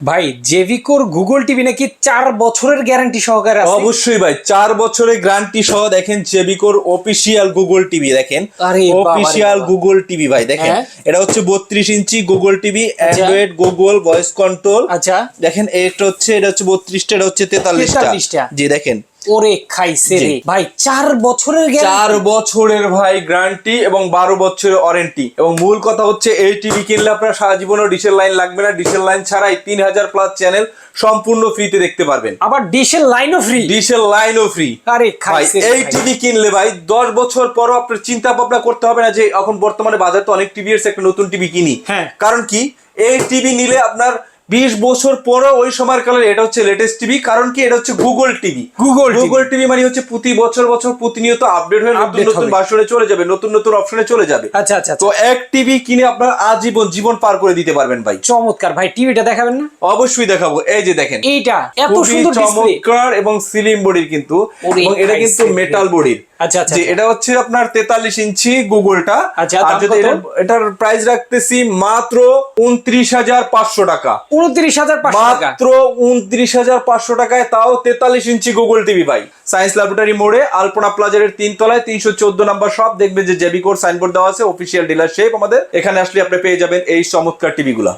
ভাই জেভিকোর Google TV নাকি 4 বছরের গ্যারান্টি সহকারে আছে। অবশ্যই ভাই 4 বছরের গ্যারান্টি সহ দেখেন জেবিকোর অফিসিয়াল গুগল টিভি দেখেন। আরে বাবা রে অফিসিয়াল বাবা। গুগল টিভি ভাই দেখেন, হ্যাঁ। এটা হচ্ছে 32 inch Google TV, Android, Google voice control. আচ্ছা দেখেন এটা হচ্ছে 32টা, এটা হচ্ছে 43টা। 43টা। জি দেখেন ওরে খাইছে রে জি। ভাই 4 বছরের গ্যারান্টি। 4 বছরের ভাই গ্যারান্টি এবং 12 বছরের ওয়ারেন্টি। এবং মূল কথা হচ্ছে এই টিভি কিনলে আপনার সারা জীবনও ডিশের লাইন লাগবে না। ডিশের লাইন ছাড়াই 3000 প্লাস চ্যানেল সম্পূর্ণ ফ্রিতে দেখতে পারবেন। আবার ডিশের লাইনও ফ্রি। ডিশের লাইনও ফ্রি। আরে ভাই খাইছে রে এই ভাই। টিভি কিনলে ভাই 10 বছর পরও আপনার চিন্তা ভাবনা করতে হবে না যে এখন বর্তমানে বাজারে তো অনেক টিভি এসে একটা নতুন টিভি কিনি। হ্যাঁ। কারণ কি এই টিভি নিলে আপনার 20 বছর পরও ওই সময়ের কালের এটা হচ্ছে লেটেস্ট টিভি। কারণ কি এটা হচ্ছে গুগল টিভি। গুগল টিভি মানে হচ্ছে প্রতি বছর প্রতিনিয়ত আপডেট হয়ে নতুন Update নতুন হবে। ভার্সনে চলে যাবে, নতুন নতুন অপশনে চলে যাবে। আচ্ছা আচ্ছা তো আচ্ছা। এক টিভি কিনে আপনার আজীবন জীবন পার করে দিতে পারবেন ভাই। চমৎকার ভাই, টিভিটা দেখাবেন না? অবশ্যই দেখাবো। এই যে দেখেন এইটা এত খুবই সুন্দর ডিসপ্লে। চমৎকার এবং স্লিম বডির কিন্তু, ওরে এবং এটা কিন্তু খাইছে রে। মেটাল বডির। আচ্ছা আচ্ছা যে আচ্ছা। এটা হচ্ছে আপনার 43 ইঞ্চি গুগলটা। আচ্ছা, আর দাম যদি কত? এটার প্রাইস রাখতেছি মাত্র 29,500 টাকা। 29,500 টাকা। মাত্র 29,500 টাকায়, তাও 43 ইঞ্চি গুগল টিভি ভাই। সায়েন্স ল্যাবরেটরি মোড়ে আলপনা প্লাজারের 3 তলায় 314 নাম্বার শপ। দেখবেন যে জেবিকোর সাইনবোর্ড দেওয়া আছে, অফিসিয়াল ডিলারশিপ আমাদের। এখানে আসলে আপনি পেয়ে যাবেন এই চমৎকার টিভি গুলা।